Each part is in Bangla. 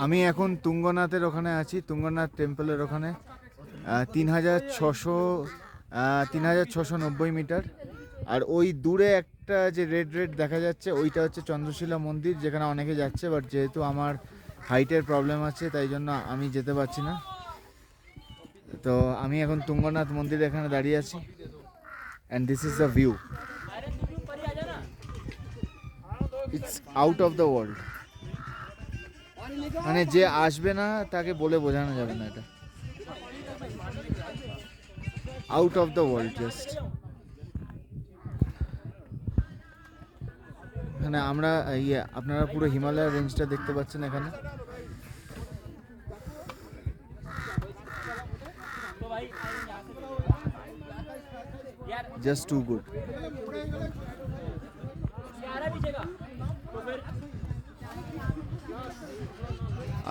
আমি এখন তুঙ্গনাথের ওখানে আছি, তুঙ্গনাথ টেম্পলের ওখানে। 3690 মিটার। আর ওই দূরে একটা যে রেড রেড দেখা যাচ্ছে ওইটা হচ্ছে চন্দ্রশিলা মন্দির, যেখানে অনেকে যাচ্ছে, বাট যেহেতু আমার হাইটের প্রবলেম আছে তাই জন্য আমি যেতে পারছি না। তো আমি এখন তুঙ্গনাথ মন্দির এখানে দাঁড়িয়ে আছি, and this is the view. It's out of the world. মানে যে আসবে না তাকে বলে বোঝানো যাবে না, এটা out of the world just. এখানে আমরা আপনারা পুরো হিমালয় রেঞ্জটা দেখতে পাচ্ছেন এখানে। Just two good.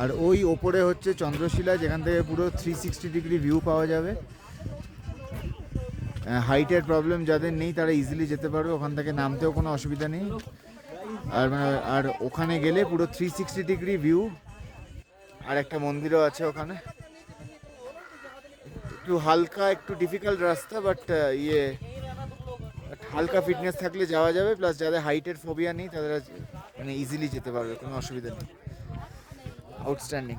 আর ওই ওপরে হচ্ছে চন্দ্রশিলা, যেখান থেকে পুরো 360 ডিগ্রি ভিউ পাওয়া যাবে। হাইটের প্রবলেম যাদের নেই তারা ইজিলি যেতে পারবে, ওখান থেকে নামতেও কোনো অসুবিধা নেই। আর ওখানে গেলে পুরো 360 ডিগ্রি ভিউ। আর একটা মন্দিরও আছে ওখানে। একটু হালকা, একটু ডিফিকাল্ট রাস্তা, বাট হালকা ফিটনেস থাকলে যাওয়া যাবে। প্লাস যাদের হাইটের ফোবিয়া নেই তারা মানে ইজিলি যেতে পারবে, কোনো অসুবিধা নেই। আউটস্ট্যান্ডিং।